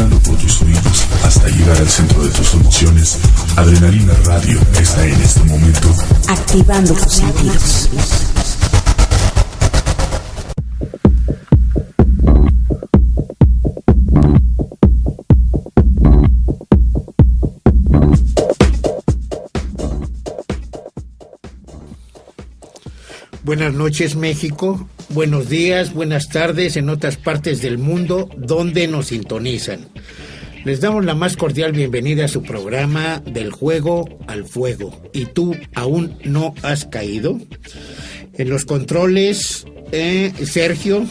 entrando por tus oídos hasta llegar al centro de tus emociones, Adrenalina Radio está en este momento activando tus sentidos. Buenas noches, México. Buenos días, buenas tardes en otras partes del mundo donde nos sintonizan. Les damos la más cordial bienvenida a su programa Del Juego al Fuego. ¿Y tú aún no has caído? En los controles, Sergio.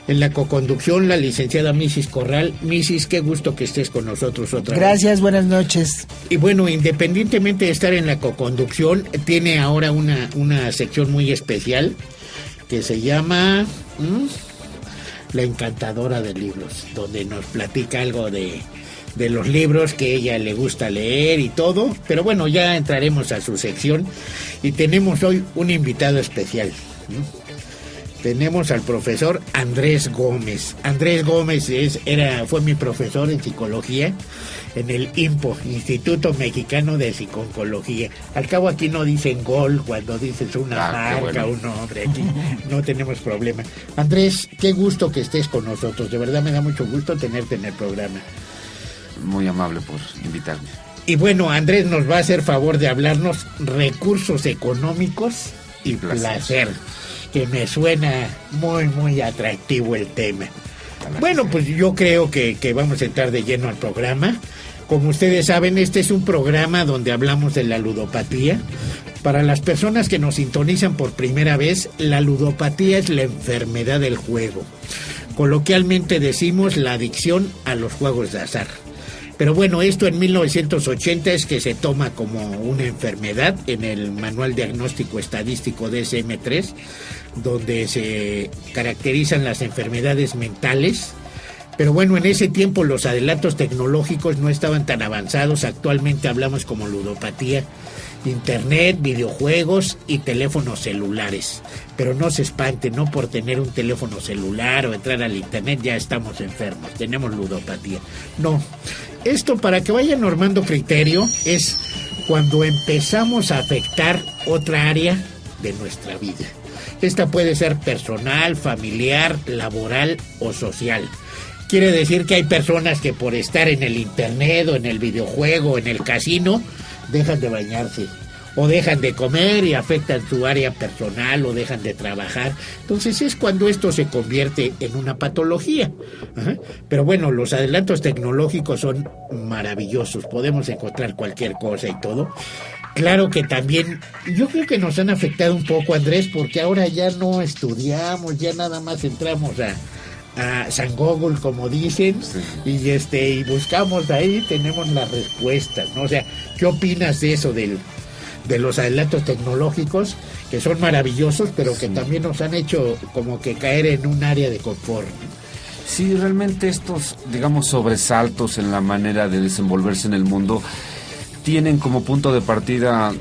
En la coconducción, la licenciada Misis Corral. Misis, qué gusto que estés con nosotros otra vez. Gracias, buenas noches. Y bueno, independientemente de estar en la coconducción, tiene ahora una sección muy especial que se llama La Encantadora de Libros, donde nos platica algo de los libros que ella le gusta leer y todo. Pero bueno, ya entraremos a su sección y tenemos hoy un invitado especial, ¿no? Tenemos al profesor Andrés Gómez. Andrés Gómez fue mi profesor en psicología en el IMPO, Instituto Mexicano de Psicología. Al cabo aquí no dicen gol cuando dices una marca, bueno, un nombre. Aquí no tenemos problema. Andrés, qué gusto que estés con nosotros. De verdad me da mucho gusto tenerte en el programa. Muy amable por invitarme. Y bueno, Andrés nos va a hacer favor de hablarnos recursos económicos y placer. Que me suena muy, muy atractivo el tema. Bueno, pues yo creo que vamos a entrar de lleno al programa. Como ustedes saben, este es un programa donde hablamos de la ludopatía. Para las personas que nos sintonizan por primera vez, la ludopatía es la enfermedad del juego. Coloquialmente decimos la adicción a los juegos de azar. Pero bueno, esto en 1980 es que se toma como una enfermedad en el Manual Diagnóstico Estadístico DSM-3, donde se caracterizan las enfermedades mentales. Pero bueno, en ese tiempo los adelantos tecnológicos no estaban tan avanzados. Actualmente hablamos como ludopatía, internet, videojuegos y teléfonos celulares. Pero no se espanten, no por tener un teléfono celular o entrar al internet ya estamos enfermos, tenemos ludopatía. No, esto para que vayan normando criterio es cuando empezamos a afectar otra área de nuestra vida. Esta puede ser personal, familiar, laboral o social. Quiere decir que hay personas que por estar en el internet o en el videojuego o en el casino dejan de bañarse o dejan de comer y afectan su área personal o dejan de trabajar. Entonces es cuando esto se convierte en una patología. Ajá. Pero bueno, los adelantos tecnológicos son maravillosos, podemos encontrar cualquier cosa y todo. Claro que también, yo creo que nos han afectado un poco, Andrés, porque ahora ya no estudiamos, ya nada más entramos a San Google, como dicen, sí. y buscamos ahí, tenemos las respuestas, ¿no? O sea, ¿qué opinas de eso, de los adelantos tecnológicos, que son maravillosos, pero que también nos han hecho como que caer en un área de confort? Sí, realmente estos, digamos, sobresaltos en la manera de desenvolverse en el mundo tienen como punto de partida,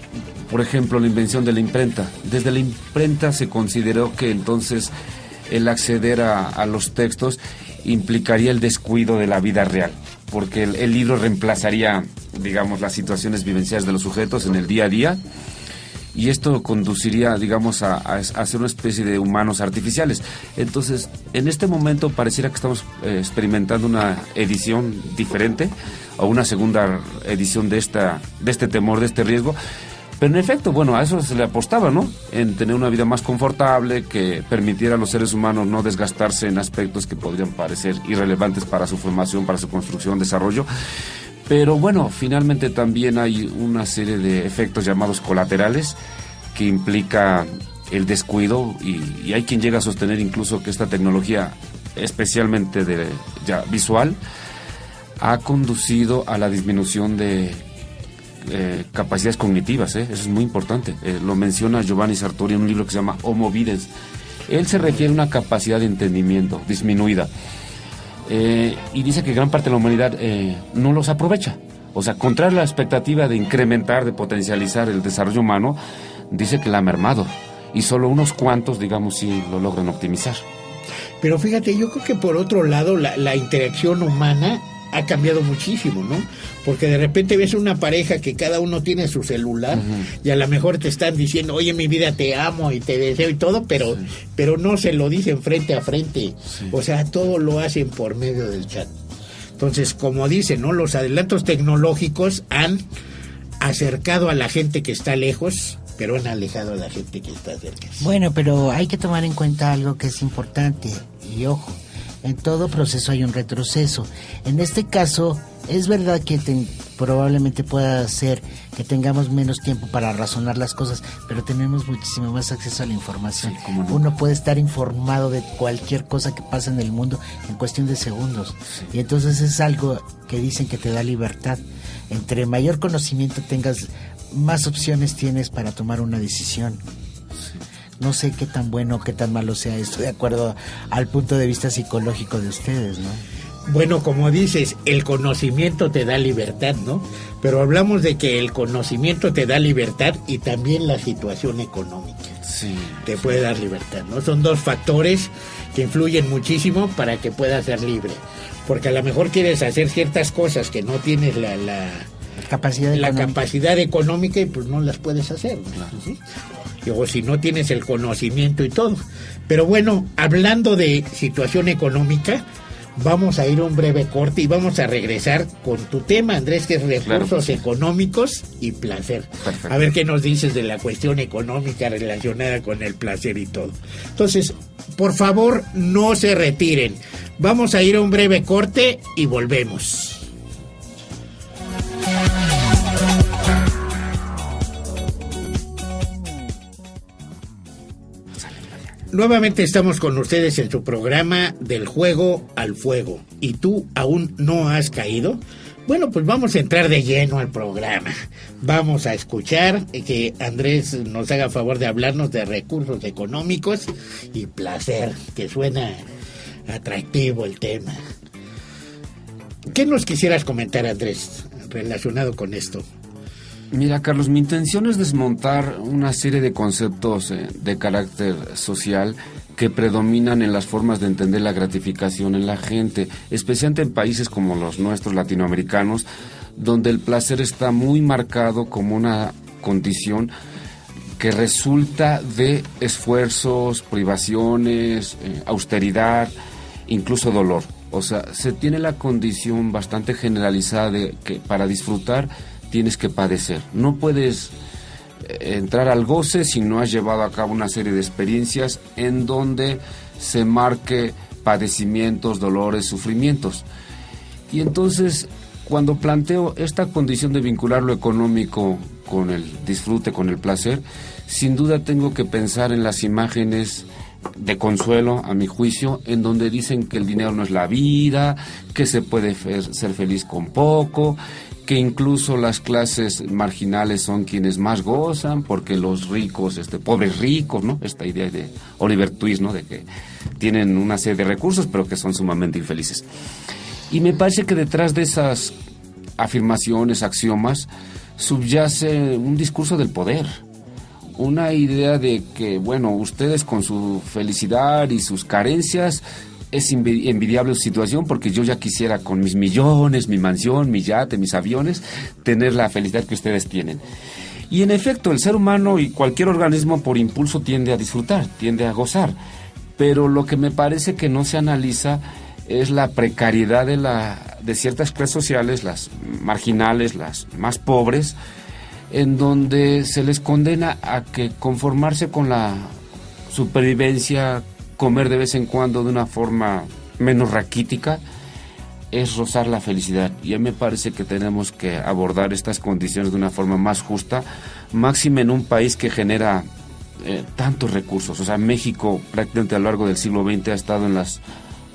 por ejemplo, la invención de la imprenta. Desde la imprenta se consideró que entonces el acceder a los textos implicaría el descuido de la vida real, porque el libro reemplazaría, digamos, las situaciones vivenciales de los sujetos en el día a día, y esto conduciría, digamos, a ser una especie de humanos artificiales. Entonces, en este momento pareciera que estamos experimentando una edición diferente, o una segunda edición de este temor, de este riesgo. Pero en efecto, bueno, a eso se le apostaba, ¿no? En tener una vida más confortable, que permitiera a los seres humanos no desgastarse en aspectos que podrían parecer irrelevantes para su formación, para su construcción, desarrollo. Pero bueno, finalmente también hay una serie de efectos llamados colaterales que implica el descuido, y hay quien llega a sostener incluso que esta tecnología, especialmente visual, ha conducido a la disminución de capacidades cognitivas, eso es muy importante. Lo menciona Giovanni Sartori en un libro que se llama Homo Videns. Él se refiere a una capacidad de entendimiento disminuida, y dice que gran parte de la humanidad no los aprovecha. O sea, contrario a la expectativa de incrementar, de potencializar el desarrollo humano, dice que la ha mermado, y solo unos cuantos, digamos, sí lo logran optimizar. Pero fíjate, yo creo que por otro lado la interacción humana ha cambiado muchísimo, ¿no? Porque de repente ves una pareja que cada uno tiene su celular y a lo mejor te están diciendo, oye, mi vida, te amo y te deseo y todo, pero no se lo dicen frente a frente. Sí. O sea, todo lo hacen por medio del chat. Entonces, como dicen, ¿no? Los adelantos tecnológicos han acercado a la gente que está lejos, pero han alejado a la gente que está cerca. Bueno, pero hay que tomar en cuenta algo que es importante, y ojo, en todo proceso hay un retroceso. En este caso, es verdad que probablemente pueda ser que tengamos menos tiempo para razonar las cosas, pero tenemos muchísimo más acceso a la información. Sí, no. Uno puede estar informado de cualquier cosa que pasa en el mundo en cuestión de segundos. Sí. Y entonces es algo que dicen que te da libertad. Entre mayor conocimiento tengas, más opciones tienes para tomar una decisión. Sí. No sé qué tan bueno o qué tan malo sea esto, de acuerdo al punto de vista psicológico de ustedes, ¿no? Bueno, como dices, el conocimiento te da libertad, ¿no? Pero hablamos de que el conocimiento te da libertad y también la situación económica te puede dar libertad, ¿no? Son dos factores que influyen muchísimo para que puedas ser libre. Porque a lo mejor quieres hacer ciertas cosas que no tienes la capacidad económica y pues no las puedes hacer, ¿no? Claro. ¿Sí? O si no tienes el conocimiento y todo. Pero bueno, hablando de situación económica, vamos a ir a un breve corte y vamos a regresar con tu tema, Andrés, que es recursos económicos y placer. Perfecto. A ver qué nos dices de la cuestión económica relacionada con el placer y todo. Entonces, por favor, no se retiren. Vamos a ir a un breve corte y volvemos. Nuevamente estamos con ustedes en su programa Del Juego al Fuego. ¿Y tú aún no has caído? Bueno, pues vamos a entrar de lleno al programa. Vamos a escuchar que Andrés nos haga favor de hablarnos de recursos económicos y placer, que suena atractivo el tema. ¿Qué nos quisieras comentar, Andrés, relacionado con esto? Mira, Carlos, mi intención es desmontar una serie de conceptos de carácter social que predominan en las formas de entender la gratificación en la gente, especialmente en países como los nuestros latinoamericanos, donde el placer está muy marcado como una condición que resulta de esfuerzos, privaciones, austeridad, incluso dolor. O sea, se tiene la condición bastante generalizada de que para disfrutar tienes que padecer. No puedes entrar al goce si no has llevado a cabo una serie de experiencias en donde se marque padecimientos, dolores, sufrimientos. Y entonces, cuando planteo esta condición de vincular lo económico con el disfrute, con el placer, sin duda tengo que pensar en las imágenes de consuelo, a mi juicio, en donde dicen que el dinero no es la vida, que se puede ser feliz con poco, que incluso las clases marginales son quienes más gozan, porque los ricos, pobres ricos, ¿no? Esta idea de Oliver Twist, ¿no? De que tienen una serie de recursos, pero que son sumamente infelices. Y me parece que detrás de esas afirmaciones, axiomas, subyace un discurso del poder. Una idea de que, bueno, ustedes con su felicidad y sus carencias, es envidiable su situación, porque yo ya quisiera con mis millones, mi mansión, mi yate, mis aviones, tener la felicidad que ustedes tienen. Y en efecto, el ser humano y cualquier organismo por impulso tiende a disfrutar, tiende a gozar. Pero lo que me parece que no se analiza es la precariedad de ciertas clases sociales, las marginales, las más pobres, en donde se les condena a que conformarse con la supervivencia, comer de vez en cuando de una forma menos raquítica, es rozar la felicidad. Y a mí me parece que tenemos que abordar estas condiciones de una forma más justa, máxime en un país que genera tantos recursos. O sea, México prácticamente a lo largo del siglo XX ha estado en las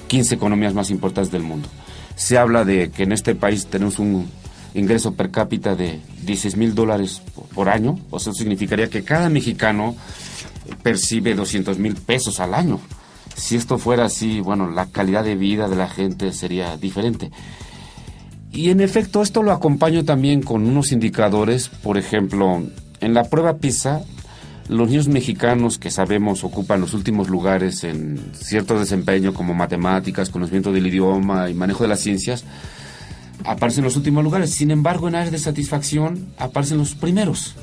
15 economías más importantes del mundo. Se habla de que en este país tenemos un ingreso per cápita de $16,000 por año. O sea, eso significaría que cada mexicano percibe 200,000 pesos al año. Si esto fuera así, bueno, la calidad de vida de la gente sería diferente. Y en efecto, esto lo acompaño también con unos indicadores. Por ejemplo, en la prueba PISA, los niños mexicanos que sabemos ocupan los últimos lugares en cierto desempeño como matemáticas, conocimiento del idioma y manejo de las ciencias, aparecen en los últimos lugares. Sin embargo, en áreas de satisfacción aparecen los primeros.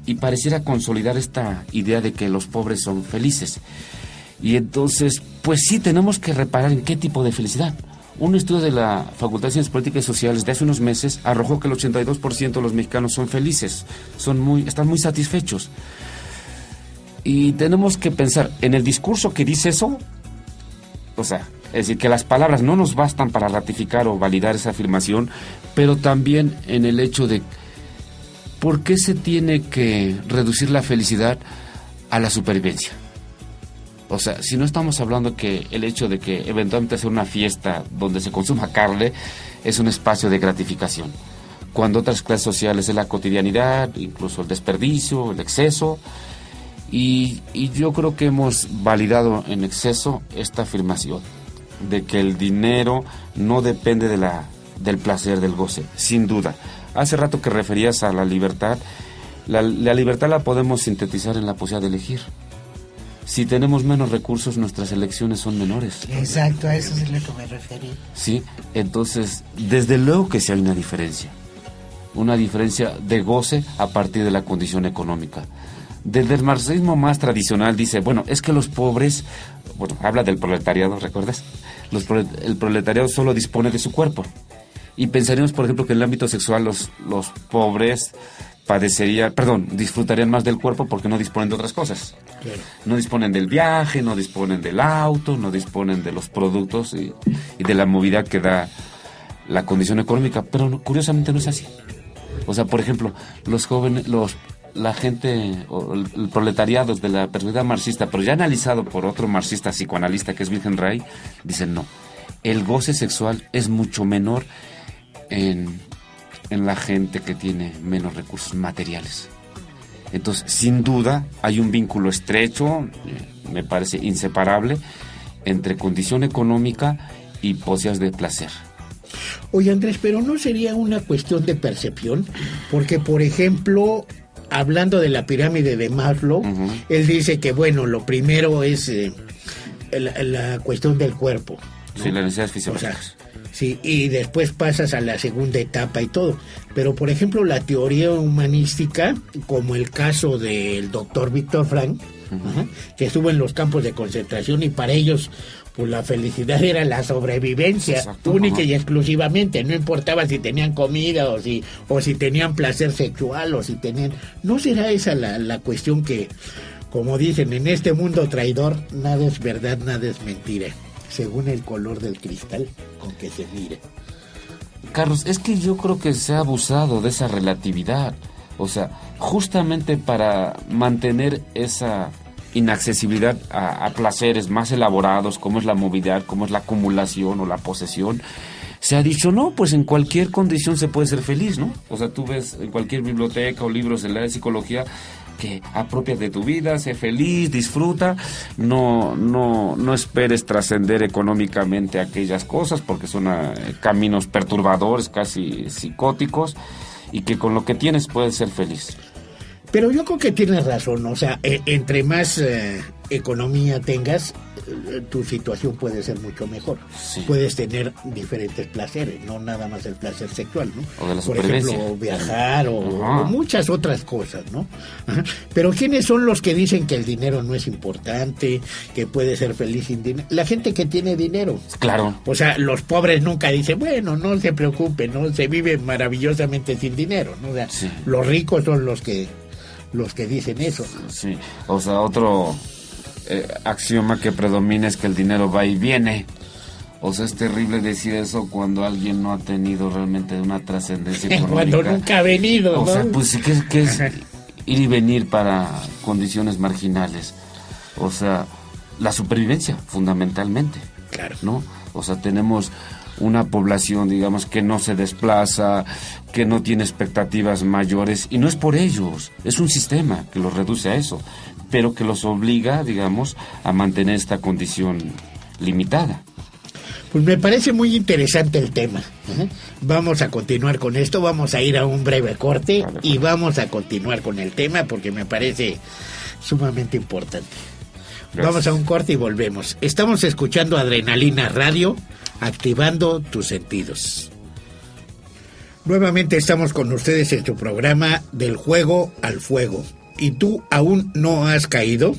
Y pareciera consolidar esta idea de que los pobres son felices. Y entonces, pues sí, tenemos que reparar en qué tipo de felicidad. Un estudio de la Facultad de Ciencias Políticas y Sociales de hace unos meses arrojó que el 82% de los mexicanos son felices, están muy satisfechos. Y tenemos que pensar en el discurso que dice eso, o sea, es decir, que las palabras no nos bastan para ratificar o validar esa afirmación, pero también en el hecho de por qué se tiene que reducir la felicidad a la supervivencia. O sea, si no estamos hablando que el hecho de que eventualmente hacer una fiesta donde se consuma carne es un espacio de gratificación, cuando otras clases sociales es la cotidianidad, incluso el desperdicio, el exceso, y yo creo que hemos validado en exceso esta afirmación de que el dinero no depende del placer, del goce, sin duda. Hace rato que referías a la libertad, la libertad la podemos sintetizar en la posibilidad de elegir. Si tenemos menos recursos, nuestras elecciones son menores. Exacto, a eso es lo que me referí. Sí, entonces, desde luego que sí hay una diferencia de goce a partir de la condición económica. Desde el marxismo más tradicional dice, bueno, es que los pobres, bueno, habla del proletariado, ¿recuerdas? El proletariado solo dispone de su cuerpo. Y pensaríamos, por ejemplo, que en el ámbito sexual los pobres disfrutarían más del cuerpo porque no disponen de otras cosas. Claro. No disponen del viaje, no disponen del auto, no disponen de los productos y de la movilidad que la condición económica, pero curiosamente no es así. O sea, por ejemplo, los jóvenes, la gente, o el proletariado de la perspectiva marxista, pero ya analizado por otro marxista psicoanalista que es Wilhelm Reich, dicen no, el goce sexual es mucho menor en la gente que tiene menos recursos materiales. Entonces, sin duda, hay un vínculo estrecho, me parece inseparable, entre condición económica y posibilidades de placer. Oye, Andrés, pero ¿no sería una cuestión de percepción? Porque, por ejemplo, hablando de la pirámide de Maslow, él dice que, bueno, lo primero es la cuestión del cuerpo, ¿no? Sí, las necesidades fisiológicas. O sea, sí, y después pasas a la segunda etapa y todo. Pero, por ejemplo, la teoría humanística, como el caso del doctor Víctor Frank, que estuvo en los campos de concentración y para ellos, pues la felicidad era la sobrevivencia. Exacto, única y exclusivamente. No importaba si tenían comida o si tenían placer sexual o si tenían... ¿No será esa la cuestión que, como dicen, en este mundo traidor, nada es verdad, nada es mentira? Según el color del cristal con que se mire. Carlos, es que yo creo que se ha abusado de esa relatividad. O sea, justamente para mantener esa inaccesibilidad a placeres más elaborados, como es la movilidad, como es la acumulación o la posesión, se ha dicho, no, pues en cualquier condición se puede ser feliz, ¿no? O sea, tú ves en cualquier biblioteca o libros en la psicología que apropiate de tu vida, sé feliz, disfruta, no esperes trascender económicamente aquellas cosas porque son caminos perturbadores, casi psicóticos, y que con lo que tienes puedes ser feliz. Pero yo creo que tienes razón, o sea, entre más economía tengas, tu situación puede ser mucho mejor. Sí. Puedes tener diferentes placeres, no nada más el placer sexual, ¿no? O de la por ejemplo, viajar o muchas otras cosas, ¿no? Ajá. Pero ¿quiénes son los que dicen que el dinero no es importante, que puede ser feliz sin dinero? La gente que tiene dinero. Claro. O sea, los pobres nunca dicen, bueno, no se preocupen, ¿no? Se vive maravillosamente sin dinero, ¿no? O sea, sí. Los ricos son los que dicen eso. Sí, o sea, otro axioma que predomina es que el dinero va y viene. O sea, es terrible decir eso cuando alguien no ha tenido realmente una trascendencia económica. Cuando nunca ha venido, ¿no? O sea, pues ¿qué es ir y venir para condiciones marginales? O sea, la supervivencia, fundamentalmente. Claro. ¿No? O sea, tenemos una población, digamos, que no se desplaza, que no tiene expectativas mayores, y no es por ellos, es un sistema que los reduce a eso, pero que los obliga, digamos, a mantener esta condición limitada. Pues me parece muy interesante el tema. Vamos a continuar con esto, vamos a ir a un breve corte y vamos a continuar con el tema porque me parece sumamente importante. Gracias. Vamos a un corte y volvemos. Estamos escuchando Adrenalina Radio, activando tus sentidos. Nuevamente estamos con ustedes en tu programa Del Juego al Fuego. ¿Y tú aún no has caído?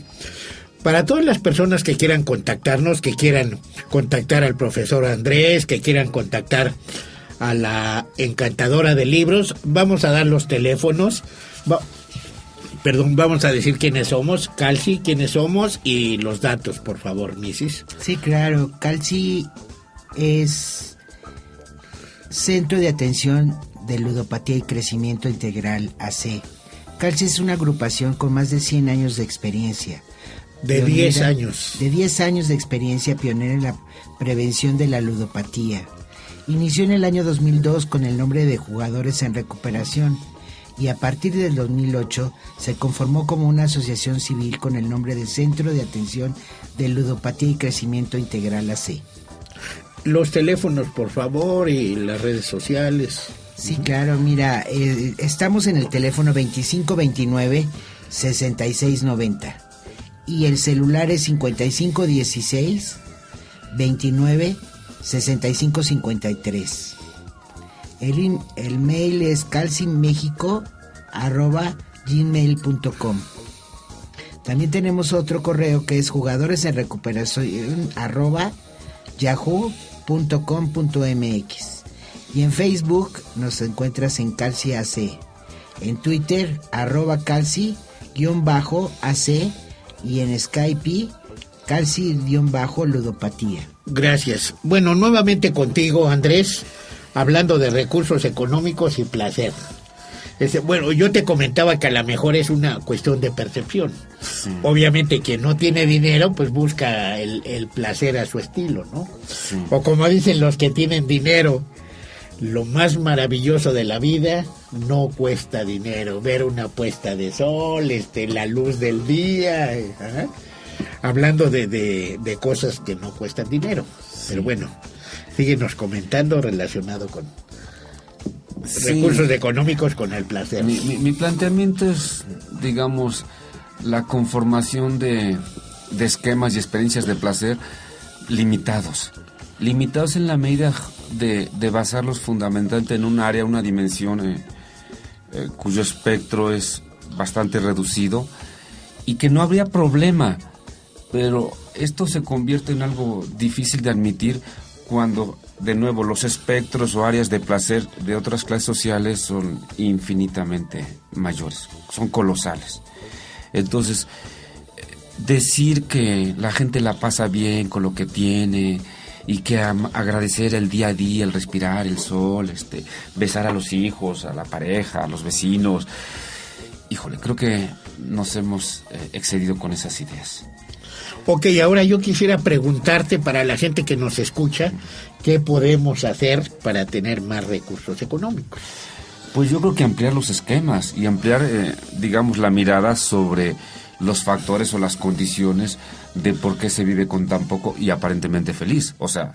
Para todas las personas que quieran contactarnos, que quieran contactar al profesor Andrés, que quieran contactar a la encantadora de libros, vamos a dar los teléfonos. Vamos a decir quiénes somos, Calci, quiénes somos y los datos, por favor, Misis. Sí, claro, Calci es Centro de Atención de Ludopatía y Crecimiento Integral AC. Calci es una agrupación con más de 100 años de experiencia. De 10 años. De 10 años de experiencia, pionera en la prevención de la ludopatía. Inició en el año 2002 con el nombre de Jugadores en Recuperación y a partir del 2008 se conformó como una asociación civil con el nombre de Centro de Atención de Ludopatía y Crecimiento Integral AC. Los teléfonos, por favor, y las redes sociales. Sí, claro, mira, estamos en el teléfono 2529-6690 y el celular es 5516-29-6553. El mail es calcimexico@gmail.com. También tenemos otro correo que es jugadoresenrecuperación@yahoo.com.mx. Y en Facebook nos encuentras en Calci AC. En Twitter, @calci_AC. Y en Skype, Calci_ludopatía. Gracias. Bueno, nuevamente contigo, Andrés, hablando de recursos económicos y placer. Bueno, yo te comentaba que a lo mejor es una cuestión de percepción. Sí. Obviamente quien no tiene dinero, pues busca el placer a su estilo, ¿no? Sí. O como dicen los que tienen dinero, lo más maravilloso de la vida no cuesta dinero. Ver una puesta de sol, la luz del día, hablando de cosas que no cuestan dinero. Sí. Pero bueno, síguenos comentando relacionado con recursos económicos con el placer. Mi planteamiento es, digamos, la conformación de esquemas y experiencias de placer limitados en la medida de basarlos fundamentalmente en un área, una dimensión cuyo espectro es bastante reducido y que no habría problema, pero esto se convierte en algo difícil de admitir cuando, de nuevo, los espectros o áreas de placer de otras clases sociales son infinitamente mayores, son colosales. Entonces, decir que la gente la pasa bien con lo que tiene y que agradecer el día a día, el respirar, el sol, besar a los hijos, a la pareja, a los vecinos, híjole, creo que nos hemos excedido con esas ideas. Ok, ahora yo quisiera preguntarte, para la gente que nos escucha, ¿qué podemos hacer para tener más recursos económicos? Pues yo creo que ampliar los esquemas y ampliar, digamos, la mirada sobre los factores o las condiciones de por qué se vive con tan poco y aparentemente feliz. O sea,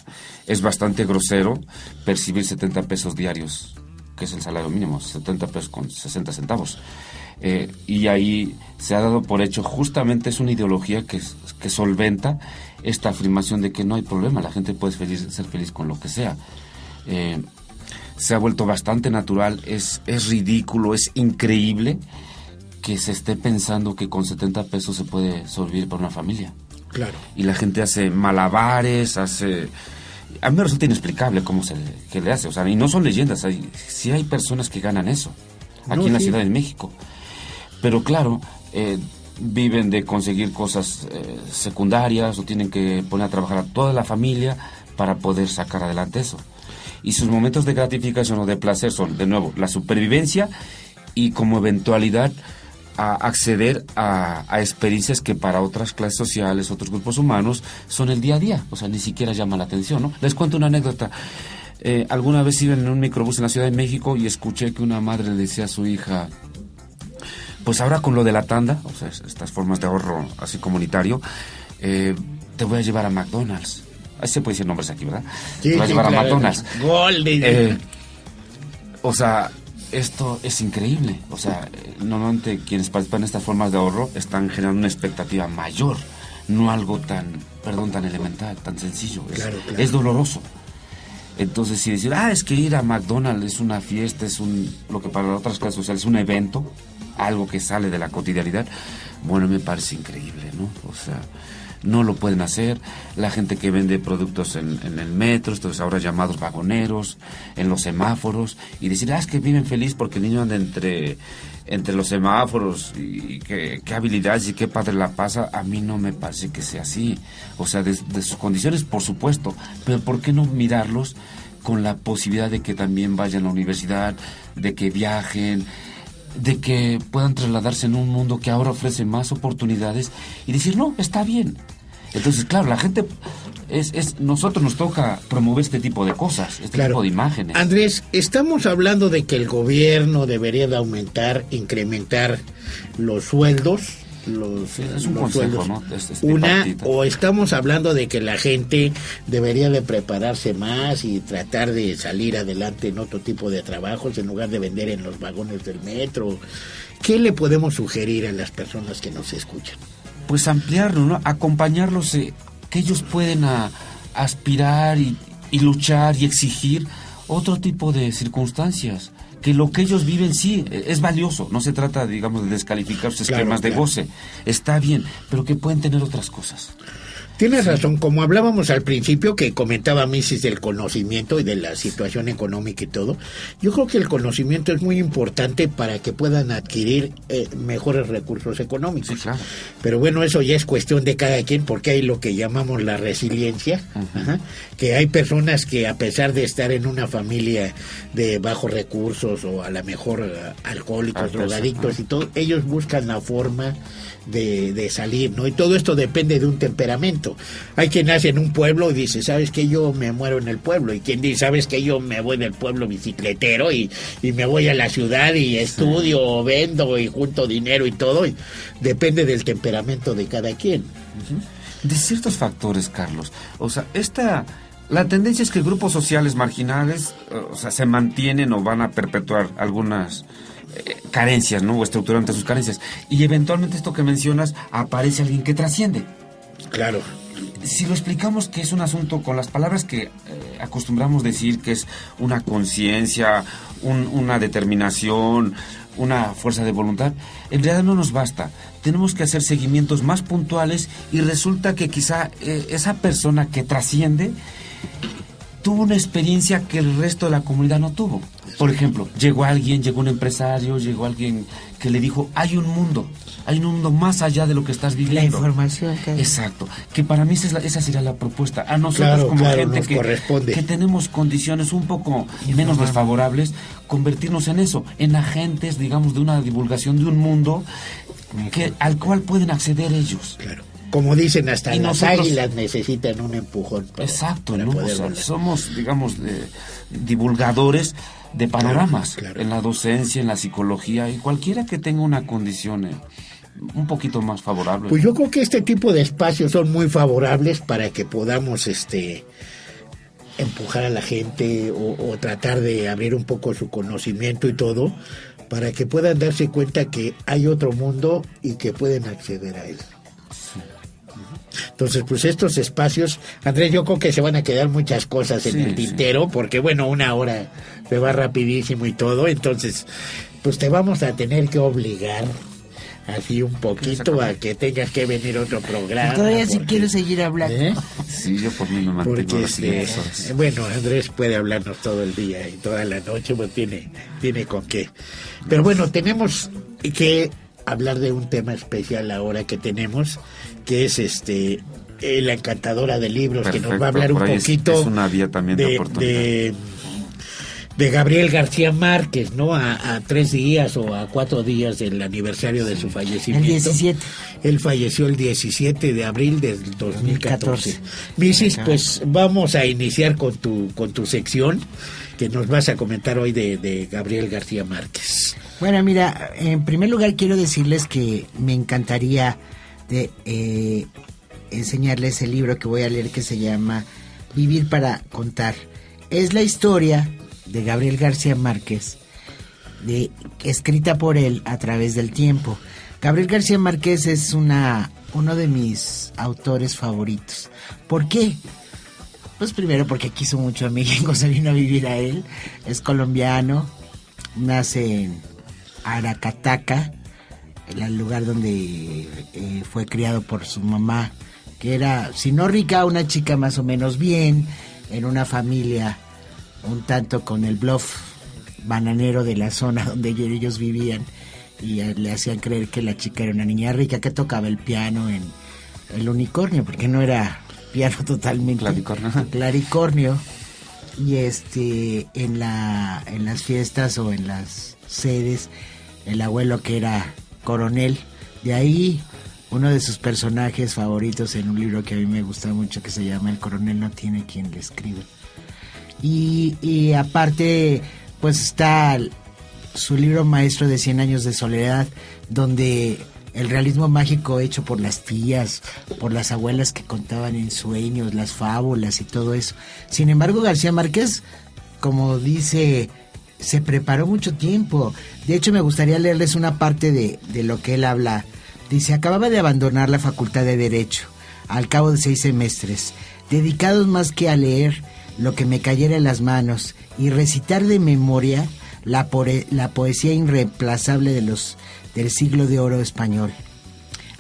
es bastante grosero percibir 70 pesos diarios, que es el salario mínimo, 70 pesos con 60 centavos. Y ahí se ha dado por hecho, justamente es una ideología que solventa esta afirmación de que no hay problema, la gente puede ser feliz con lo que sea. Se ha vuelto bastante natural, es ridículo, es increíble que se esté pensando que con 70 pesos se puede sobrevivir para una familia. Claro. Y la gente hace malabares, a mí me resulta inexplicable qué le hace, o sea, y no son leyendas, sí hay personas que ganan eso, aquí en la Ciudad de México. Pero claro, viven de conseguir cosas secundarias o tienen que poner a trabajar a toda la familia para poder sacar adelante eso. Y sus momentos de gratificación o de placer son, de nuevo, la supervivencia y como eventualidad a acceder a experiencias que para otras clases sociales, otros grupos humanos, son el día a día. O sea, ni siquiera llama la atención, ¿no? Les cuento una anécdota. Alguna vez iba en un microbús en la Ciudad de México y escuché que una madre le decía a su hija, pues ahora con lo de la tanda, o sea, estas formas de ahorro así comunitario, te voy a llevar a McDonald's. Así se puede decir nombres aquí, ¿verdad? Sí, Te va a llevar a McDonald's. Golden. O sea, esto es increíble. O sea, normalmente quienes participan en estas formas de ahorro están generando una expectativa mayor, no algo tan elemental, tan sencillo. Es doloroso. Entonces, si decir, es que ir a McDonald's es una fiesta, lo que para otras clases sociales es un evento, algo que sale de la cotidianidad, bueno, me parece increíble, ¿no? O sea, no lo pueden hacer. La gente que vende productos en el metro, estos ahora llamados vagoneros, en los semáforos, y decir, es que viven feliz porque el niño anda entre los semáforos, y qué habilidades y qué padre la pasa. A mí no me parece que sea así. O sea, de sus condiciones, por supuesto, pero ¿por qué no mirarlos con la posibilidad de que también vayan a la universidad, de que viajen, de que puedan trasladarse en un mundo que ahora ofrece más oportunidades y decir, no, está bien? Entonces, claro, la gente, nosotros nos toca promover este tipo de cosas, tipo de imágenes. Andrés, estamos hablando de que el gobierno debería de incrementar los sueldos, es un consejo, ¿no? O estamos hablando de que la gente debería de prepararse más y tratar de salir adelante en otro tipo de trabajos en lugar de vender en los vagones del metro. ¿Qué le podemos sugerir a las personas que nos escuchan? Pues ampliarlo, ¿no? Acompañarlos, que ellos pueden aspirar y luchar y exigir otro tipo de circunstancias. Que lo que ellos viven sí es valioso, no se trata, digamos, de descalificar sus esquemas de goce, está bien, pero que pueden tener otras cosas. Tienes razón, como hablábamos al principio, que comentaba Mises del conocimiento y de la situación económica y todo, yo creo que el conocimiento es muy importante para que puedan adquirir mejores recursos económicos. Sí, claro. Pero bueno, eso ya es cuestión de cada quien, porque hay lo que llamamos la resiliencia, que hay personas que a pesar de estar en una familia de bajos recursos o a lo mejor alcohólicos, drogadictos y todo, ellos buscan la forma de salir, ¿no? Y todo esto depende de un temperamento. Hay quien nace en un pueblo y dice, ¿sabes qué? Yo me muero en el pueblo. Y quien dice, ¿sabes qué? Yo me voy del pueblo bicicletero y me voy a la ciudad y estudio, o vendo y junto dinero y todo. Y depende del temperamento de cada quien. De ciertos factores, Carlos. O sea, la tendencia es que grupos sociales marginales, se mantienen o van a perpetuar algunas carencias, ¿no? O estructurar ante sus carencias. Y eventualmente esto que mencionas, aparece alguien que trasciende. Claro. Si lo explicamos que es un asunto con las palabras que acostumbramos decir, que es una conciencia, una determinación, una fuerza de voluntad, en realidad no nos basta. Tenemos que hacer seguimientos más puntuales y resulta que quizá esa persona que trasciende tuvo una experiencia que el resto de la comunidad no tuvo. Por ejemplo, llegó un empresario, llegó alguien que le dijo, hay un mundo más allá de lo que estás viviendo. La información. Exacto, que para mí esa sería la propuesta. A nosotros gente que tenemos condiciones un poco menos desfavorables, convertirnos en eso, en agentes, digamos, de una divulgación de un mundo al cual pueden acceder ellos. Claro. Como dicen, hasta las águilas necesitan un empujón. Exacto, ¿no? O sea, somos, digamos, divulgadores de panoramas, claro. En la docencia, en la psicología, y cualquiera que tenga una condición un poquito más favorable. Pues yo creo que este tipo de espacios son muy favorables para que podamos empujar a la gente o tratar de abrir un poco su conocimiento y todo, para que puedan darse cuenta que hay otro mundo y que pueden acceder a él. Sí. Entonces, pues estos espacios, Andrés, yo creo que se van a quedar muchas cosas en el tintero, porque bueno, una hora se va rapidísimo y todo, entonces, pues te vamos a tener que obligar así un poquito a que tengas que venir otro programa. Todavía sí quiero seguir hablando. Sí, yo por mí me mantengo las siguientes horas. Bueno, Andrés puede hablarnos todo el día y toda la noche, pues tiene con qué. Pero bueno, tenemos que hablar de un tema especial ahora que tenemos, que es la encantadora de libros. Perfecto, que nos va a hablar un poquito es una vía también de oportunidad. De Gabriel García Márquez, ¿no? A 3 días o a 4 días del aniversario de su fallecimiento. El 17. Él falleció el 17 de abril del 2014. Misis, pues vamos a iniciar con tu sección que nos vas a comentar hoy de Gabriel García Márquez. Bueno, mira, en primer lugar quiero decirles que me encantaría enseñarles el libro que voy a leer, que se llama Vivir para contar. Es la historia de Gabriel García Márquez, escrita por él a través del tiempo. Gabriel García Márquez es uno de mis autores favoritos. ¿Por qué? Pues primero porque quiso mucho a México, se vino a vivir a él. Es colombiano, nace en Aracataca, el lugar donde fue criado por su mamá, que era, si no rica, una chica más o menos bien, en una familia un tanto con el bluff bananero de la zona donde ellos vivían, y le hacían creer que la chica era una niña rica que tocaba el piano en el unicornio, porque no era piano totalmente, claricornio. Y en las fiestas o en las sedes, el abuelo, que era coronel. De ahí uno de sus personajes favoritos en un libro que a mí me gusta mucho, que se llama El coronel no tiene quien le escriba. Y aparte, pues está su libro maestro de 100 años de soledad, donde el realismo mágico hecho por las tías, por las abuelas que contaban en sueños, las fábulas y todo eso. Sin embargo, García Márquez, como dice, se preparó mucho tiempo. De hecho, me gustaría leerles una parte de lo que él habla. Dice: acababa de abandonar la Facultad de Derecho al cabo de 6 semestres, dedicados más que a leer lo que me cayera en las manos y recitar de memoria la poesía irreemplazable del siglo de oro español.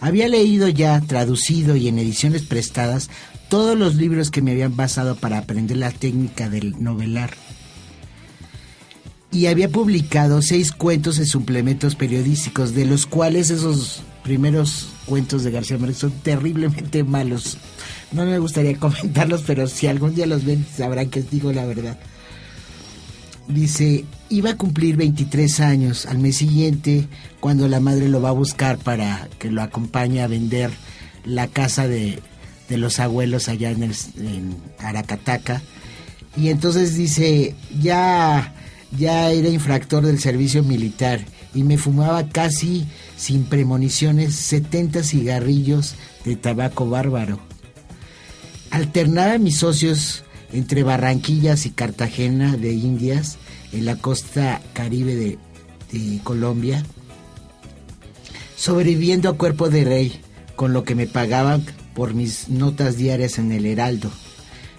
Había leído ya, traducido y en ediciones prestadas, todos los libros que me habían basado para aprender la técnica del novelar. Y había publicado 6 cuentos en suplementos periodísticos, de los cuales esos primeros cuentos de García Márquez son terriblemente malos. No me gustaría comentarlos, pero si algún día los ven sabrán que digo la verdad. Dice: iba a cumplir 23 años al mes siguiente, cuando la madre lo va a buscar para que lo acompañe a vender la casa de los abuelos allá en Aracataca. Y entonces dice: ya era infractor del servicio militar y me fumaba casi sin premoniciones 70 cigarrillos de tabaco bárbaro. Alternaba mis socios entre Barranquillas y Cartagena de Indias, en la costa caribe de Colombia, sobreviviendo a cuerpo de rey con lo que me pagaban por mis notas diarias en el Heraldo,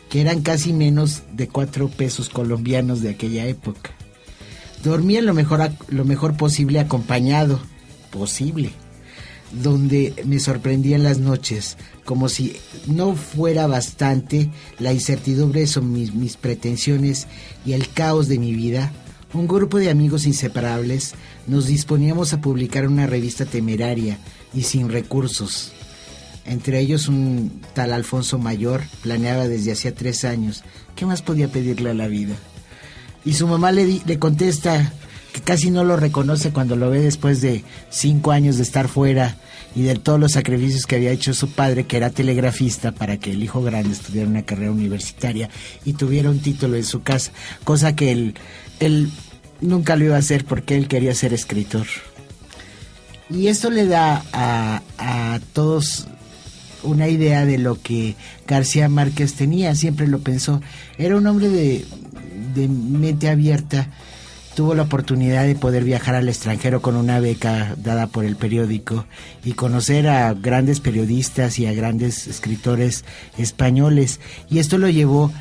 que eran casi menos de 4 pesos colombianos de aquella época. Dormía lo mejor posible acompañado, donde me sorprendían las noches, como si no fuera bastante la incertidumbre sobre mis pretensiones y el caos de mi vida. Un grupo de amigos inseparables nos disponíamos a publicar una revista temeraria y sin recursos. Entre ellos un tal Alfonso Mayor planeaba desde hacía 3 años. ¿Qué más podía pedirle a la vida? Y su mamá le contesta que casi no lo reconoce cuando lo ve después de 5 años de estar fuera y de todos los sacrificios que había hecho su padre, que era telegrafista, para que el hijo grande estudiara una carrera universitaria y tuviera un título en su casa, cosa que él nunca lo iba a hacer porque él quería ser escritor. Y esto le da a todos una idea de lo que García Márquez tenía, siempre lo pensó. Era un hombre de mente abierta. Tuvo la oportunidad de poder viajar al extranjero con una beca dada por el periódico y conocer a grandes periodistas y a grandes escritores españoles. Y esto lo llevó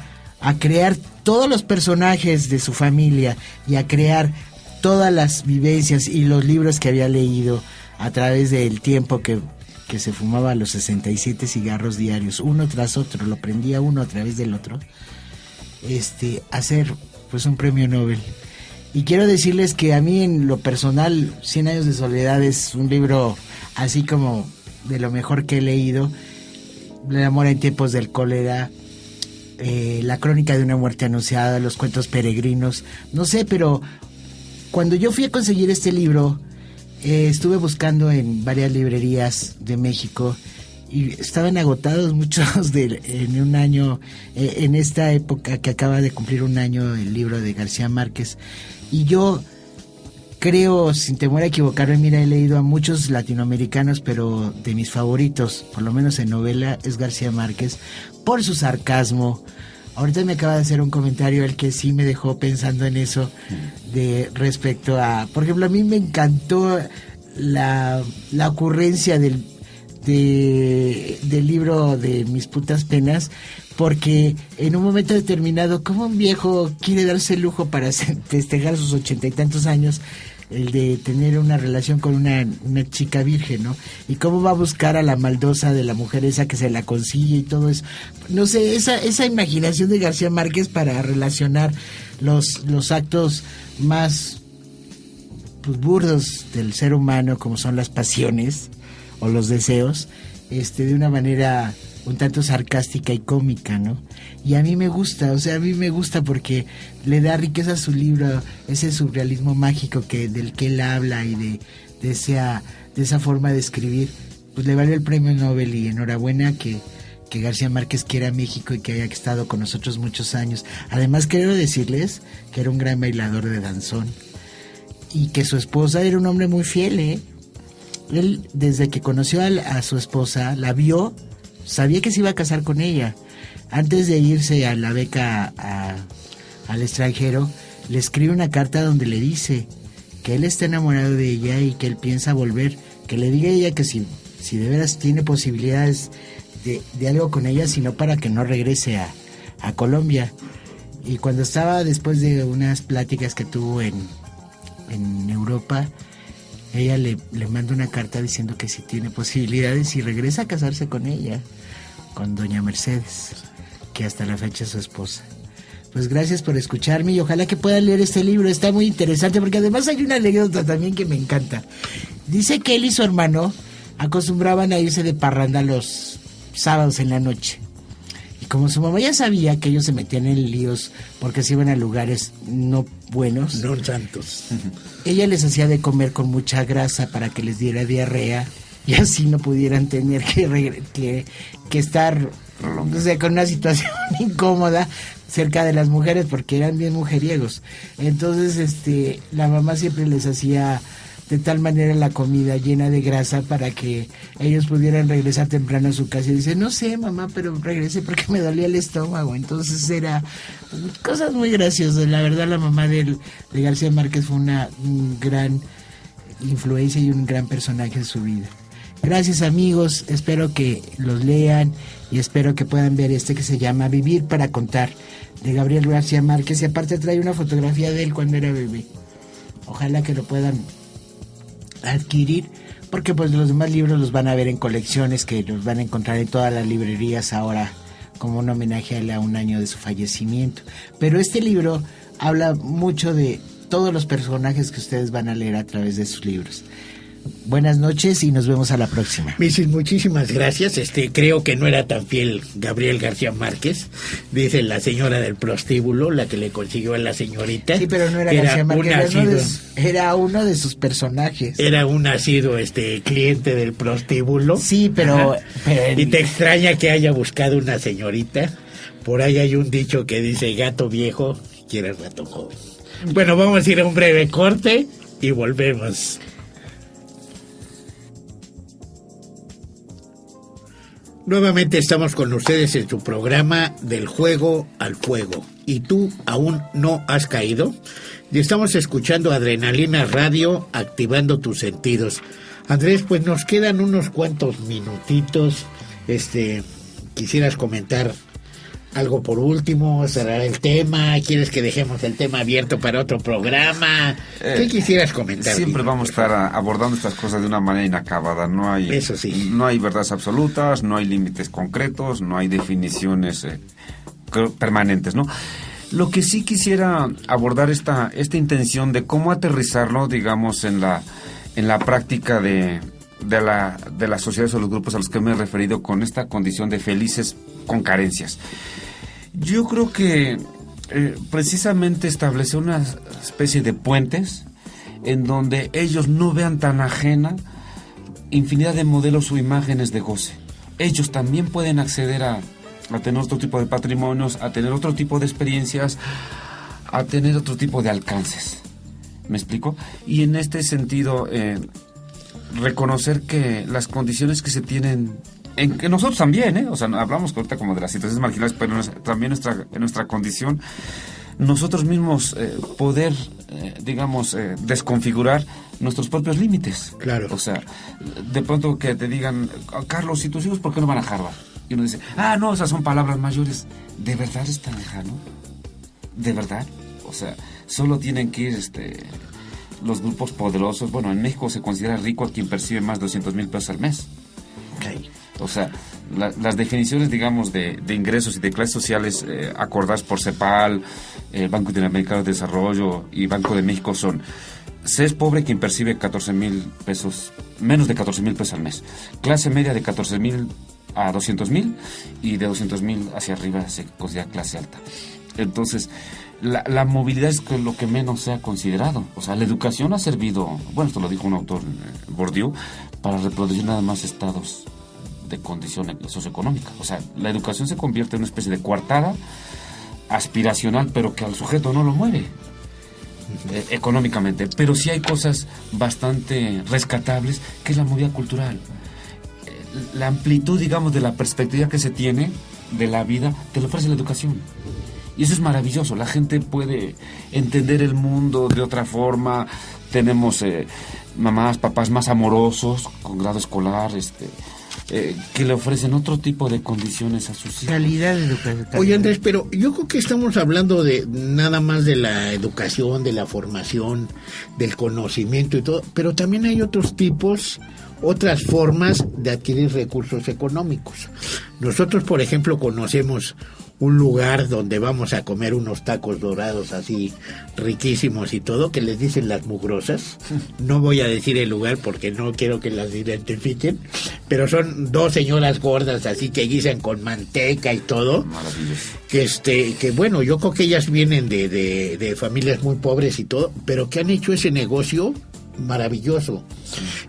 a crear todos los personajes de su familia y a crear todas las vivencias y los libros que había leído a través del tiempo que se fumaba los 67 cigarros diarios, uno tras otro, lo prendía uno a través del otro, hacer pues un premio Nobel. Y quiero decirles que a mí, en lo personal, 100 años de soledad es un libro así como de lo mejor que he leído. El amor en tiempos del cólera, la crónica de una muerte anunciada, los cuentos peregrinos, no sé, pero cuando yo fui a conseguir este libro, estuve buscando en varias librerías de México y estaban agotados muchos en un año, en esta época que acaba de cumplir un año el libro de García Márquez. Y yo creo, sin temor a equivocarme, mira, he leído a muchos latinoamericanos, pero de mis favoritos, por lo menos en novela, es García Márquez, por su sarcasmo, Ahorita me acaba de hacer un comentario el que sí me dejó pensando en eso, de respecto a, por ejemplo, a mí me encantó la ocurrencia del libro de Mis putas penas, porque en un momento determinado, como un viejo quiere darse el lujo para festejar sus 80 y tantos años, el de tener una relación con una chica virgen, ¿no? Y cómo va a buscar a la maldosa de la mujer esa que se la consigue y todo eso. No sé, esa imaginación de García Márquez para relacionar los actos más, pues, burdos del ser humano, como son las pasiones o los deseos, de una manera un tanto sarcástica y cómica, ¿no? Y a mí me gusta, porque le da riqueza a su libro, ese surrealismo mágico del que él habla, y de esa forma de escribir. Pues le valió el premio Nobel, y enhorabuena que García Márquez quiera México y que haya estado con nosotros muchos años. Además, quiero decirles que era un gran bailador de danzón, y que su esposa era un hombre muy fiel, ¿eh? Él, desde que conoció a su esposa, la vio, sabía que se iba a casar con ella. Antes de irse a la beca al extranjero, le escribe una carta donde le dice que él está enamorado de ella y que él piensa volver, que le diga a ella que si de veras tiene posibilidades de algo con ella, sino para que no regrese a Colombia. Y cuando estaba, después de unas pláticas que tuvo en Europa, ella le manda una carta diciendo que si tiene posibilidades y regresa a casarse con ella, con doña Mercedes, que hasta la fecha es su esposa. Pues gracias por escucharme, y ojalá que puedan leer este libro, está muy interesante, porque además hay una anécdota también que me encanta. Dice que él y su hermano acostumbraban a irse de parranda los sábados en la noche. Y como su mamá ya sabía que ellos se metían en líos porque se iban a lugares no buenos, no santos, ella les hacía de comer con mucha grasa para que les diera diarrea, y así no pudieran tener que estar, o sea, con una situación incómoda cerca de las mujeres, porque eran bien mujeriegos. Entonces la mamá siempre les hacía de tal manera la comida llena de grasa para que ellos pudieran regresar temprano a su casa. Y dice, no sé, mamá, pero regresé porque me dolía el estómago. Entonces era cosas muy graciosas. La verdad, la mamá de García Márquez fue una gran influencia y un gran personaje en su vida. Gracias, amigos, espero que los lean y espero que puedan ver que se llama Vivir para contar, de Gabriel García Márquez, y aparte trae una fotografía de él cuando era bebé. Ojalá que lo puedan adquirir, porque pues los demás libros los van a ver en colecciones que los van a encontrar en todas las librerías ahora, como un homenaje a él a un año de su fallecimiento. Pero este libro habla mucho de todos los personajes que ustedes van a leer a través de sus libros. Buenas noches y nos vemos a la próxima. Misis, muchísimas gracias. Creo que no era tan fiel Gabriel García Márquez, dice la señora del prostíbulo, la que le consiguió a la señorita. Sí, pero no era García Márquez, era uno de sus personajes. Era un nacido cliente del prostíbulo. Sí, pero y te extraña que haya buscado una señorita. Por ahí hay un dicho que dice: gato viejo quiere rato joven. Bueno, vamos a ir a un breve corte y volvemos. Nuevamente estamos con ustedes en su programa Del Juego al Fuego. ¿Y tú aún no has caído? Y estamos escuchando Adrenalina Radio, activando tus sentidos. Andrés, pues nos quedan unos cuantos minutitos. ¿Quisieras comentar algo por último? ¿Cerrar el tema? ¿Quieres que dejemos el tema abierto para otro programa? ¿Qué quisieras comentar? Siempre vamos a estar abordando estas cosas de una manera inacabada. No hay, eso sí, no hay verdades absolutas, no hay límites concretos, no hay definiciones permanentes, ¿no? Lo que sí quisiera abordar esta intención de cómo aterrizarlo, digamos, en la práctica de las sociedades o los grupos a los que me he referido, con esta condición de felices con carencias. Yo creo que precisamente establecer una especie de puentes en donde ellos no vean tan ajena infinidad de modelos o imágenes de goce. Ellos también pueden acceder a tener otro tipo de patrimonios, a tener otro tipo de experiencias, a tener otro tipo de alcances. ¿Me explico? Y en este sentido, reconocer que las condiciones que se tienen en que nosotros también, o sea, hablamos ahorita como de las situaciones marginales, pero también en nuestra condición, nosotros mismos poder, desconfigurar nuestros propios límites. Claro. O sea, de pronto que te digan, Carlos, ¿y tus hijos por qué no van a Harvard? Y uno dice, no, esas son palabras mayores. ¿De verdad es tan lejano? ¿De verdad? O sea, solo tienen que ir los grupos poderosos. Bueno, en México se considera rico a quien percibe más de 200,000 pesos al mes. Okay. O sea, las definiciones, digamos, de ingresos y de clases sociales acordadas por CEPAL, Banco Interamericano de Desarrollo y Banco de México son: se es pobre quien percibe 14,000 pesos, menos de 14,000 pesos al mes. Clase media de 14,000 a 200,000, y de 200,000 hacia arriba se considera clase alta. Entonces, la movilidad es lo que menos se ha considerado. O sea, la educación ha servido, bueno, esto lo dijo un autor, Bourdieu, para reproducir nada más estados de condición socioeconómica. O sea, la educación se convierte en una especie de coartada aspiracional, pero que al sujeto no lo mueve económicamente. Pero sí hay cosas bastante rescatables, que es la movilidad cultural. La amplitud, digamos, de la perspectiva que se tiene de la vida, te lo ofrece la educación. Y eso es maravilloso. La gente puede entender el mundo de otra forma. Tenemos mamás, papás más amorosos, con grado escolar, que le ofrecen otro tipo de condiciones a sus hijos. Calidad educativa. Oye, Andrés, pero yo creo que estamos hablando de nada más de la educación, de la formación, del conocimiento y todo, pero también hay otros tipos, otras formas de adquirir recursos económicos. Nosotros, por ejemplo, conocemos un lugar donde vamos a comer unos tacos dorados así riquísimos y todo, que les dicen Las Mugrosas. No voy a decir el lugar porque no quiero que las identifiquen, pero son dos señoras gordas así que guisan con manteca y todo. Maravilloso. Que bueno, yo creo que ellas vienen de familias muy pobres y todo, pero que han hecho ese negocio maravilloso.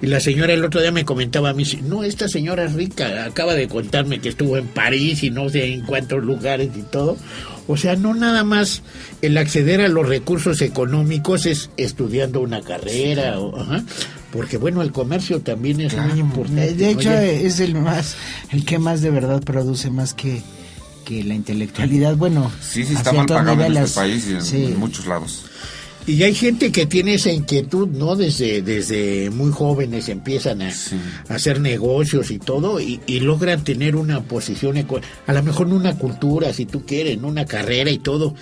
Y la señora el otro día me comentaba a mí, no, esta señora es rica, acaba de contarme que estuvo en París y no sé en cuántos lugares y todo. O sea, no nada más el acceder a los recursos económicos es estudiando una carrera, porque bueno, el comercio también es muy importante. De hecho, es el que más de verdad produce, más que la intelectualidad. Bueno, sí, está mal pagado en este país y en muchos lados. Y hay gente que tiene esa inquietud, ¿no? Desde muy jóvenes empiezan a hacer negocios y todo, y logran tener una posición, a lo mejor no una cultura, si tú quieres, ¿no? Una carrera y todo,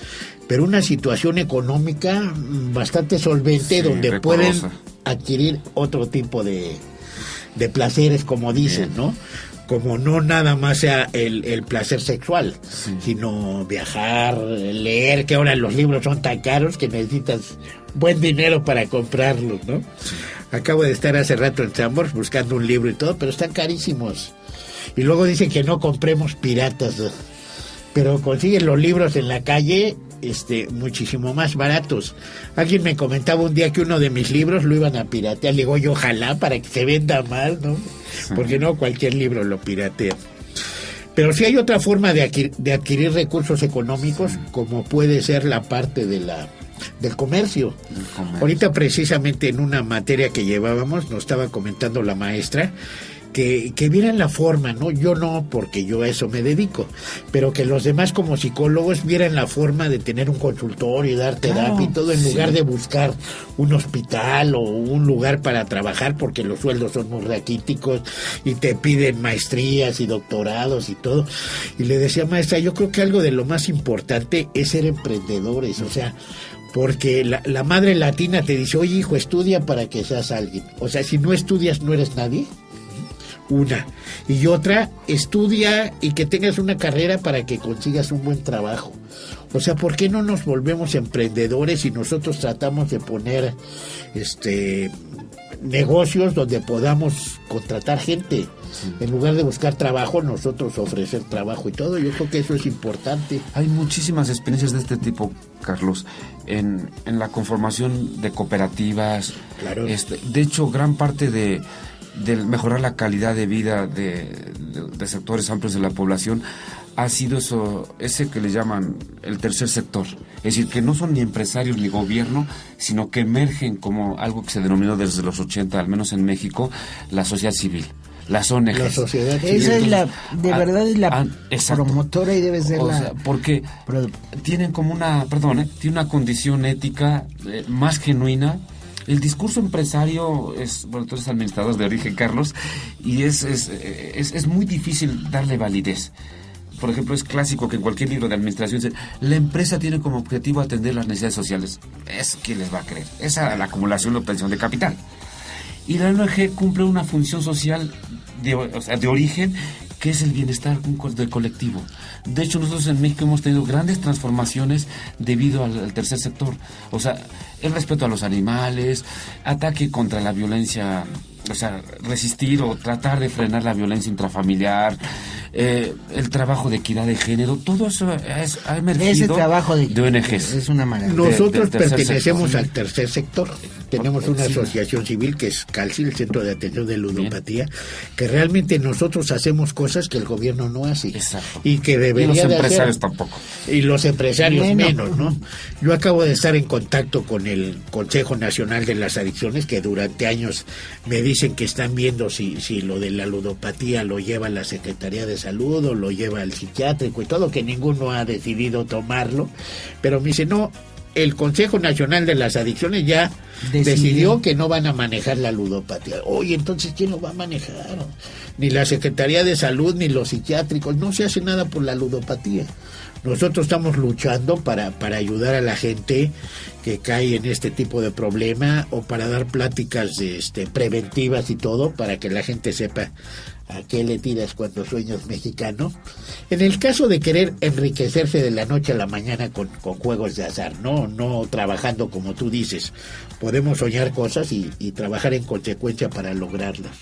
pero una situación económica bastante solvente, donde recorosa, pueden adquirir otro tipo de placeres, como dicen, ¿no? Como no nada más sea el placer sexual, sino viajar, leer, que ahora los libros son tan caros que necesitas buen dinero para comprarlos, ¿no? Acabo de estar hace rato en Chambers buscando un libro y todo, pero están carísimos. Y luego dicen que no compremos piratas, ¿no? Pero consiguen los libros en la calle muchísimo más baratos. Alguien me comentaba un día que uno de mis libros lo iban a piratear. Le digo yo, ojalá, para que se venda más, ¿no? Porque no cualquier libro lo piratean. Pero sí hay otra forma de adquirir recursos económicos, como puede ser la parte del comercio. Ahorita precisamente en una materia que llevábamos, nos estaba comentando la maestra que vieran la forma, ¿no? Yo no, porque yo a eso me dedico, pero que los demás como psicólogos vieran la forma de tener un consultorio y dar terapia y todo, en lugar de buscar un hospital o un lugar para trabajar, porque los sueldos son muy raquíticos y te piden maestrías y doctorados y todo. Y le decía, maestra, yo creo que algo de lo más importante es ser emprendedores, o sea, porque la madre latina te dice, oye, hijo, estudia para que seas alguien. O sea, si no estudias, no eres nadie. Una. Y otra, estudia y que tengas una carrera para que consigas un buen trabajo. O sea, ¿por qué no nos volvemos emprendedores y nosotros tratamos de poner negocios donde podamos contratar gente? En lugar de buscar trabajo, nosotros ofrecer trabajo y todo. Yo creo que eso es importante. Hay muchísimas experiencias de este tipo, Carlos, en la conformación de cooperativas. Claro. De hecho, gran parte de mejorar la calidad de vida de sectores amplios de la población ha sido ese que le llaman el tercer sector. Es decir, que no son ni empresarios ni gobierno, sino que emergen como algo que se denominó desde los 80, al menos en México, la sociedad civil. las ONGs. La sociedad civil. Esa es de verdad es la exacto. promotora y debe ser la... sea, porque tienen como tiene una condición ética más genuina. El discurso empresario tú eres administrador de origen, Carlos, y es muy difícil darle validez. Por ejemplo, es clásico que en cualquier libro de administración dice, la empresa tiene como objetivo atender las necesidades sociales. Es quien les va a creer. Esa es la acumulación y obtención de capital. Y la ONG cumple una función social de origen, que es el bienestar del colectivo. De hecho, nosotros en México hemos tenido grandes transformaciones debido al tercer sector. O sea, el respeto a los animales, ataque contra la violencia, o sea, resistir o tratar de frenar la violencia intrafamiliar, el trabajo de equidad de género, todo eso ha emergido ese trabajo de ONGs. Es una maravilla. Nosotros del tercer pertenecemos sector. al tercer sector. Tenemos una asociación civil que es CALCI, el Centro de Atención de Ludopatía, que realmente nosotros hacemos cosas que el gobierno no hace. Exacto. Y que debería Y los de empresarios hacer. tampoco. Y los empresarios menos, ¿no? Yo acabo de estar en contacto con el Consejo Nacional de las Adicciones, que durante años me dicen que están viendo si lo de la ludopatía lo lleva la Secretaría de Salud o lo lleva el psiquiátrico y todo, que ninguno ha decidido tomarlo. Pero me dice, no, el Consejo Nacional de las Adicciones ya decidió que no van a manejar la ludopatía. Oye, entonces, ¿quién lo va a manejar? Ni la Secretaría de Salud, ni los psiquiátricos. No se hace nada por la ludopatía. Nosotros estamos luchando para ayudar a la gente que cae en este tipo de problema, o para dar pláticas preventivas y todo, para que la gente sepa a qué le tiras cuando sueñas mexicano. En el caso de querer enriquecerse de la noche a la mañana con juegos de azar, no trabajando como tú dices. Podemos soñar cosas y trabajar en consecuencia para lograrlas.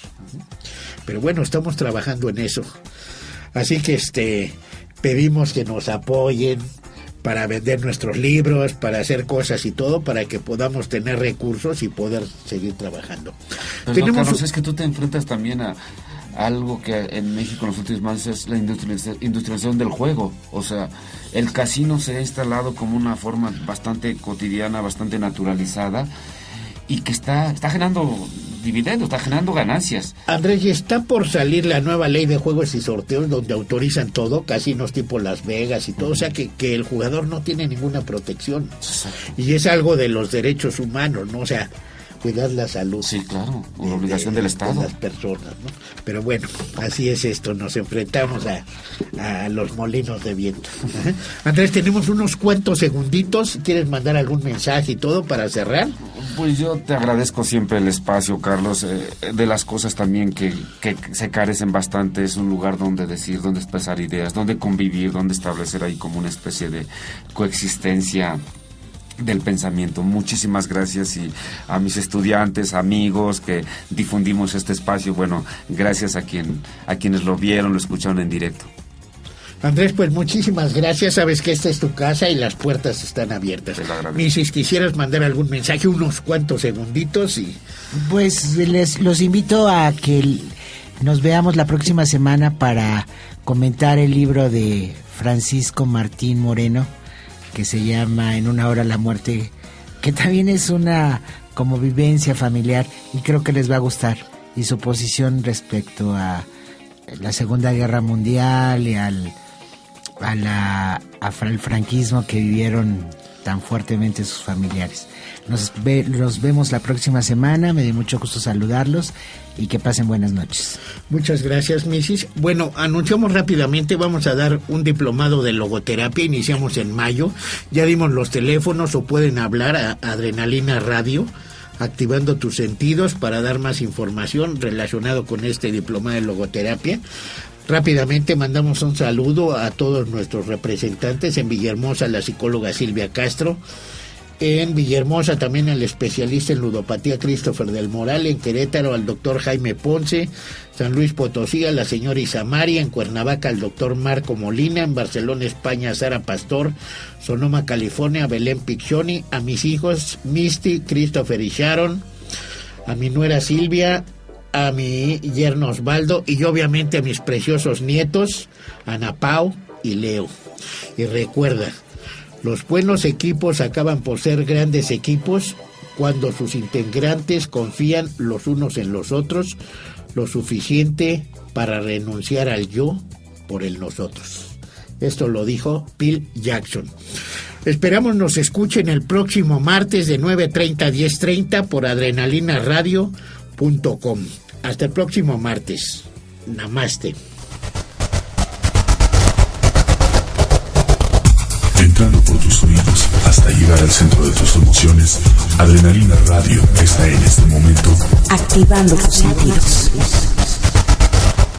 Pero bueno, estamos trabajando en eso. Así que pedimos que nos apoyen para vender nuestros libros, para hacer cosas y todo, para que podamos tener recursos y poder seguir trabajando. Pero Carlos, es que tú te enfrentas también a algo que en México en los últimos años es la industrialización del juego. O sea, el casino se ha instalado como una forma bastante cotidiana, bastante naturalizada, y que está generando dividendos, está generando ganancias. Andrés, y está por salir la nueva ley de juegos y sorteos, donde autorizan todo, casinos tipo Las Vegas y todo, o sea que el jugador no tiene ninguna protección. Exacto. Y es algo de los derechos humanos, ¿no? O sea, cuidar la salud. Sí, claro, una obligación del Estado. De las personas, ¿no? Pero bueno, así es esto, nos enfrentamos a los molinos de viento. Ajá. Andrés, tenemos unos cuantos segunditos, ¿quieres mandar algún mensaje y todo para cerrar? Pues yo te agradezco siempre el espacio, Carlos. De las cosas también que se carecen bastante, es un lugar donde decir, donde expresar ideas, donde convivir, donde establecer ahí como una especie de coexistencia del pensamiento. Muchísimas gracias, y a mis estudiantes, amigos que difundimos este espacio, bueno, gracias a quienes lo vieron, lo escucharon en directo. Andrés, pues muchísimas gracias, sabes que esta es tu casa y las puertas están abiertas. Misis, quisieras mandar algún mensaje, unos cuantos segunditos y... Pues los invito a que nos veamos la próxima semana para comentar el libro de Francisco Martín Moreno, que se llama En una hora la muerte, que también es una como vivencia familiar, y creo que les va a gustar, y su posición respecto a la Segunda Guerra Mundial y al franquismo que vivieron tan fuertemente sus familiares. Nos vemos la próxima semana, me dio mucho gusto saludarlos y que pasen buenas noches. Muchas gracias, Misis. Bueno, anunciamos rápidamente, vamos a dar un diplomado de logoterapia, iniciamos en mayo, ya dimos los teléfonos, o pueden hablar a Adrenalina Radio, activando tus sentidos, para dar más información relacionado con este diplomado de logoterapia. Rápidamente mandamos un saludo a todos nuestros representantes: en Villahermosa la psicóloga Silvia Castro, en Villahermosa también el especialista en ludopatía Christopher del Moral, en Querétaro al doctor Jaime Ponce, San Luis Potosí a la señora Isamaria, en Cuernavaca al doctor Marco Molina, en Barcelona, España, Sara Pastor, Sonoma, California, Belén Piccioni, a mis hijos Misty, Christopher y Sharon, a mi nuera Silvia, a mi yerno Osvaldo, y obviamente a mis preciosos nietos Ana Pau y Leo. Y recuerda, los buenos equipos acaban por ser grandes equipos cuando sus integrantes confían los unos en los otros, lo suficiente para renunciar al yo por el nosotros. Esto lo dijo Phil Jackson. Esperamos nos escuchen el próximo martes de 9:30 a 10:30 por adrenalinaradio.com. Hasta el próximo martes. Namaste. Entrando por tus oídos hasta llegar al centro de tus emociones, Adrenalina Radio está en este momento activando tus sentidos.